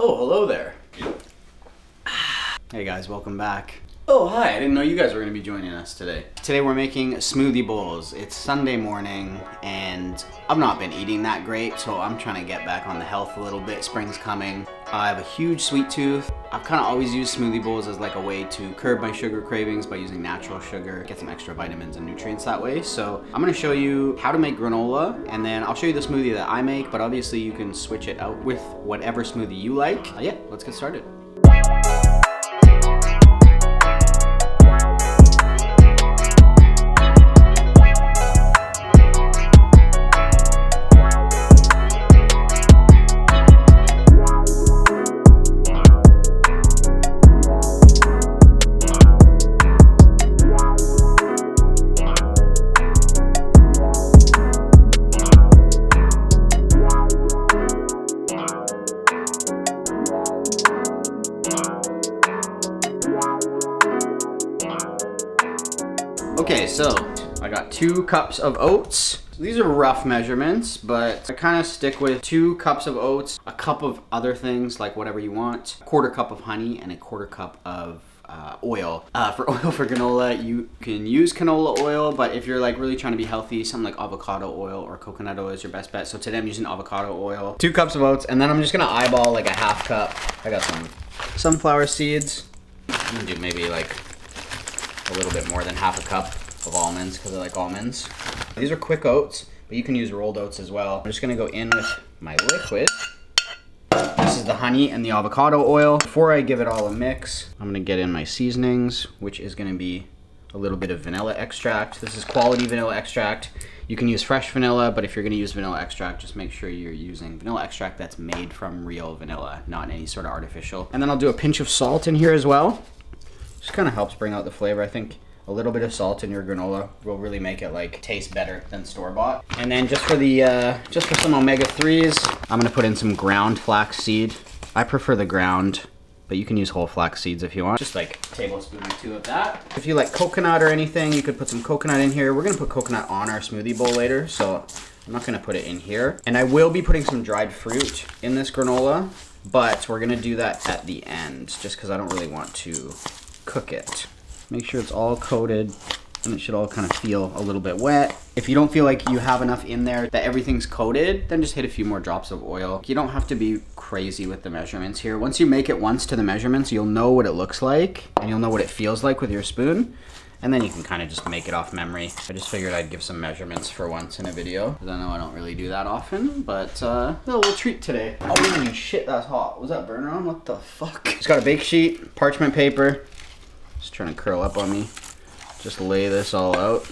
Oh, hello there. Hey guys, welcome back. Oh, hi, I didn't know you guys were gonna be joining us today. Today we're making smoothie bowls. It's Sunday morning and I've not been eating that great, so I'm trying to get back on the health a little bit. Spring's coming. I have a huge sweet tooth. I've kind of always used smoothie bowls as like a way to curb my sugar cravings by using natural sugar, get some extra vitamins and nutrients that way. So I'm gonna show you how to make granola, and then I'll show you the smoothie that I make, but obviously you can switch it out with whatever smoothie you like. Yeah, let's get started. Okay, so I got 2 cups of oats. These are rough measurements, but I kind of stick with 2 cups of oats, a cup of other things, like whatever you want, a 1/4 cup of honey, and a 1/4 cup of oil. For oil for granola, you can use canola oil, but if you're like really trying to be healthy, something like avocado oil or coconut oil is your best bet. So today I'm using avocado oil. 2 cups of oats, and then I'm just gonna eyeball like a 1/2 cup. I got some sunflower seeds. I'm gonna do maybe like a little bit more than 1/2 cup of almonds because I like almonds. These are quick oats, but you can use rolled oats as well. I'm just gonna go in with my liquid. This is the honey and the avocado oil. Before I give it all a mix, I'm gonna get in my seasonings, which is gonna be a little bit of vanilla extract. This is quality vanilla extract. You can use fresh vanilla, but if you're gonna use vanilla extract, just make sure you're using vanilla extract that's made from real vanilla, not any sort of artificial. And then I'll do a pinch of salt in here as well. Just kind of helps bring out the flavor. I think a little bit of salt in your granola will really make it like taste better than store-bought. And then just for some omega-3s, I'm gonna put in some ground flax seed. I prefer the ground, but you can use whole flax seeds if you want. Just like a tablespoon or 2 of that. If you like coconut or anything, you could put some coconut in here. We're gonna put coconut on our smoothie bowl later, so I'm not gonna put it in here. And I will be putting some dried fruit in this granola, but we're gonna do that at the end, just because I don't really want to cook it. Make sure it's all coated, and it should all kind of feel a little bit wet. If you don't feel like you have enough in there that everything's coated, then just hit a few more drops of oil. You don't have to be crazy with the measurements here. Once you make it once to the measurements, you'll know what it looks like, and you'll know what it feels like with your spoon, and then you can kind of just make it off memory. I just figured I'd give some measurements for once in a video, because I know I don't really do that often, but a little treat today. Oh shit, that's hot. Was that burner on? What the fuck? Just got a bake sheet, parchment paper. Just trying to curl up on me. Just lay this all out.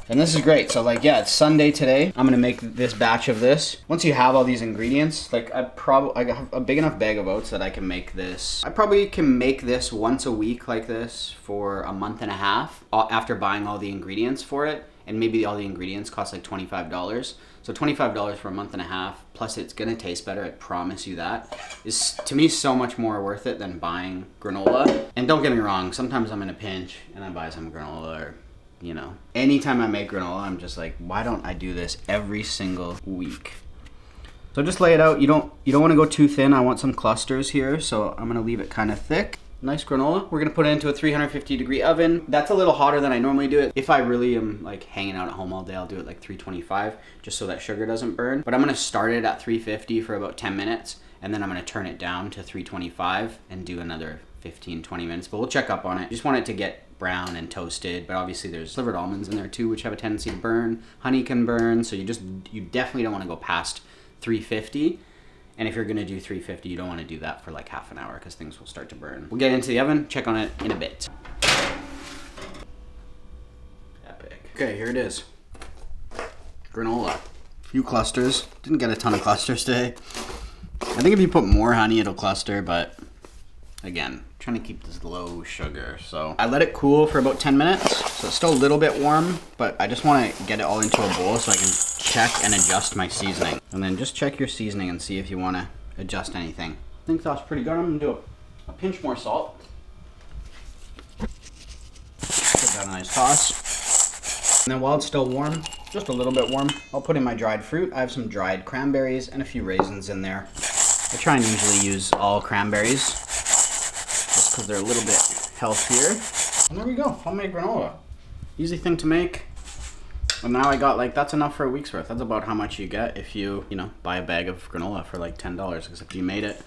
And this is great. So like, yeah, it's Sunday today. I'm gonna make this batch of this. Once you have all these ingredients, like I have a big enough bag of oats that I can make this. I probably can make this once a week like this for a month and a half after buying all the ingredients for it. And maybe all the ingredients cost like $25. So $25 for a month and a half, plus it's gonna taste better, I promise you that, is to me so much more worth it than buying granola. And don't get me wrong, sometimes I'm in a pinch and I buy some granola, or, you know. Anytime I make granola, I'm just like, why don't I do this every single week? So just lay it out. You don't wanna go too thin. I want some clusters here, so I'm gonna leave it kind of thick. Nice granola. We're gonna put it into a 350-degree oven. That's a little hotter than I normally do it. If I really am like hanging out at home all day, I'll do it like 325, just so that sugar doesn't burn. But I'm gonna start it at 350 for about 10 minutes, and then I'm gonna turn it down to 325 and do another 15-20 minutes, but we'll check up on it. Just want it to get brown and toasted, but obviously there's slivered almonds in there too, which have a tendency to burn. Honey can burn, so you definitely don't wanna go past 350. And if you're gonna do 350, you don't wanna do that for like half an hour because things will start to burn. We'll get into the oven, check on it in a bit. Epic. Okay, here it is. Granola. Few clusters. Didn't get a ton of clusters today. I think if you put more honey, it'll cluster, but again, trying to keep this low sugar. So I let it cool for about 10 minutes. So it's still a little bit warm, but I just wanna get it all into a bowl so I can check and adjust my seasoning. And then just check your seasoning and see if you want to adjust anything. I think that's pretty good. I'm going to do a pinch more salt. Give that a nice toss. And then while it's still warm, just a little bit warm, I'll put in my dried fruit. I have some dried cranberries and a few raisins in there. I try and usually use all cranberries just because they're a little bit healthier. And there we go, homemade granola. Easy thing to make. And now I got like, that's enough for a week's worth. That's about how much you get if you know, buy a bag of granola for like $10, except you made it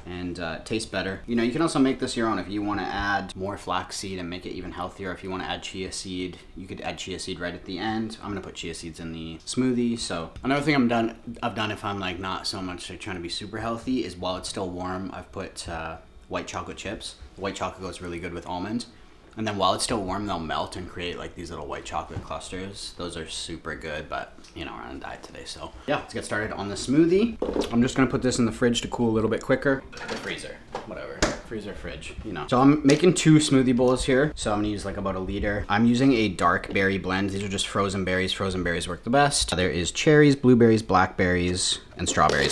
and it tastes better. You know, you can also make this your own if you want to add more flaxseed and make it even healthier. If you want to add chia seed, you could add chia seed right at the end. I'm gonna put chia seeds in the smoothie. So another thing I've done if I'm like not so much like trying to be super healthy is while it's still warm, I've put white chocolate chips. The white chocolate goes really good with almond. And then while it's still warm, they'll melt and create like these little white chocolate clusters. Those are super good, but you know, we're on a diet today, so. Yeah, let's get started on the smoothie. I'm just gonna put this in the fridge to cool a little bit quicker. The freezer, whatever. Freezer, fridge, you know. So I'm making 2 smoothie bowls here. So I'm gonna use like about a liter. I'm using a dark berry blend. These are just frozen berries. Frozen berries work the best. There is cherries, blueberries, blackberries, and strawberries.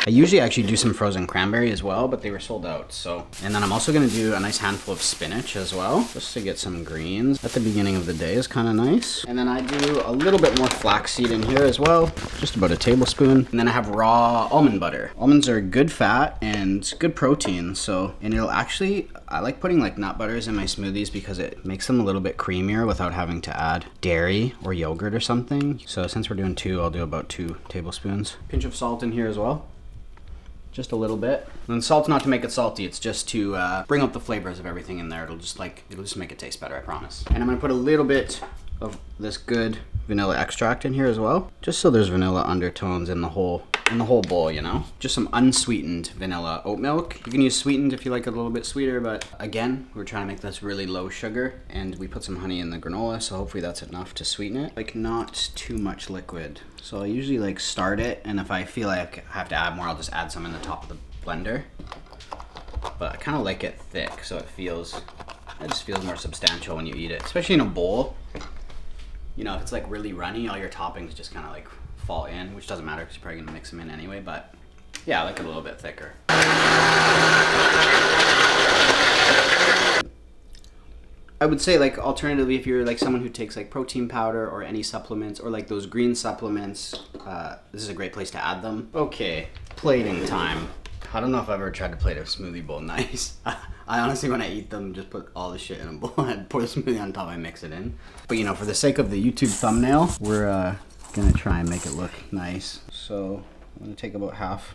I usually actually do some frozen cranberry as well, but they were sold out, so. And then I'm also gonna do a nice handful of spinach as well, just to get some greens. At the beginning of the day is kind of nice. And then I do a little bit more flaxseed in here as well, just about a tablespoon. And then I have raw almond butter. Almonds are good fat and good protein, so, and it'll actually, I like putting like nut butters in my smoothies because it makes them a little bit creamier without having to add dairy or yogurt or something. So since we're doing 2, I'll do about 2 tablespoons. Pinch of salt in here as well. Just a little bit. And salt's not to make it salty, it's just to bring up the flavors of everything in there. It'll just make it taste better, I promise. And I'm gonna put a little bit of this good vanilla extract in here as well, just so there's vanilla undertones in the whole bowl, you know? Just some unsweetened vanilla oat milk. You can use sweetened if you like it a little bit sweeter, but again, we're trying to make this really low sugar, and we put some honey in the granola, so hopefully that's enough to sweeten it. Like, not too much liquid. So I usually like start it, and if I feel like I have to add more, I'll just add some in the top of the blender. But I kind of like it thick, so it just feels more substantial when you eat it, especially in a bowl. You know, if it's like really runny, all your toppings just kind of like fall in, which doesn't matter because you're probably gonna mix them in anyway, but yeah, I like it a little bit thicker. I would say, like, alternatively, if you're like someone who takes like protein powder or any supplements or like those green supplements, this is a great place to add them. Okay, plating time. I don't know if I've ever tried to plate a smoothie bowl nice. I honestly, when I eat them, just put all the shit in a bowl and pour the smoothie on top, I mix it in. But you know, for the sake of the YouTube thumbnail, we're gonna try and make it look nice. So I'm gonna take about half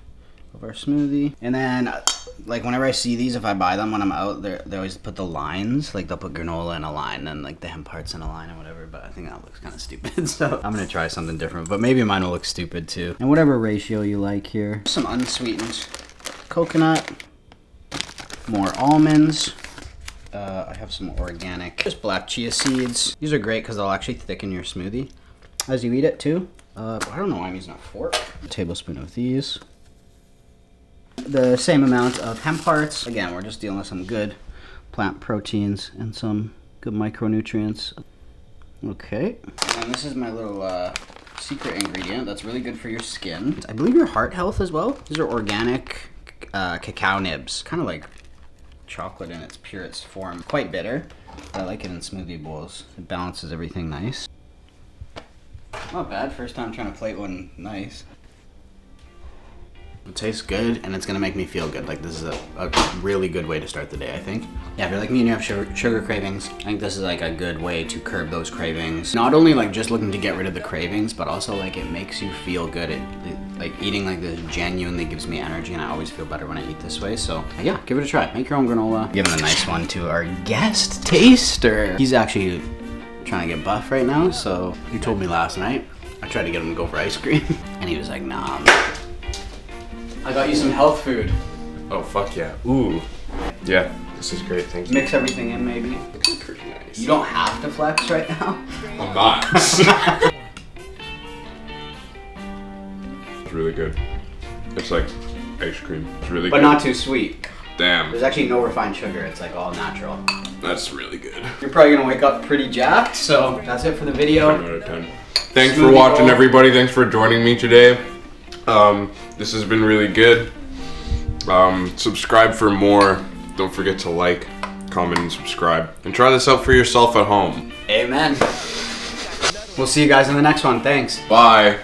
of our smoothie. And then, like, whenever I see these, if I buy them when I'm out, they always put the lines, like they'll put granola in a line and like the hemp hearts in a line or whatever, but I think that looks kind of stupid. So I'm gonna try something different, but maybe mine will look stupid too. And whatever ratio you like here. Some unsweetened coconut, more almonds. I have some organic, just black chia seeds. These are great because they'll actually thicken your smoothie as you eat it too. I don't know why I'm using a fork. A tablespoon of these. The same amount of hemp hearts. Again, we're just dealing with some good plant proteins and some good micronutrients. Okay, and this is my little secret ingredient that's really good for your skin. I believe your heart health as well. These are organic cacao nibs, kind of like chocolate in its purest form. Quite bitter, but I like it in smoothie bowls. It balances everything nice. Not bad, first time trying to plate one nice. It tastes good, and it's gonna make me feel good. Like, this is a really good way to start the day, I think. Yeah, if you're like me and you have sugar cravings, I think this is like a good way to curb those cravings. Not only like just looking to get rid of the cravings, but also like it makes you feel good. Like eating like this genuinely gives me energy, and I always feel better when I eat this way. So yeah, give it a try. Make your own granola. Giving a nice one to our guest taster. He's actually trying to get buff right now, so he told me last night. I tried to get him to go for ice cream, and he was like, nah. I got you some health food. Oh, fuck yeah. Ooh. Yeah, this is great, thank you. Mix everything in, maybe. It's pretty nice. You don't have to flex right now. I'm not. It's really good. It's like ice cream. It's really but good. But not too sweet. Damn. There's actually no refined sugar. It's like all natural. That's really good. You're probably gonna wake up pretty jacked, so that's it for the video. 10 out of 10. Thanks for watching, everybody. Thanks for joining me today. This has been really good. Subscribe for more. Don't forget to like, comment, and subscribe. And try this out for yourself at home. Amen. We'll see you guys in the next one. Thanks. Bye.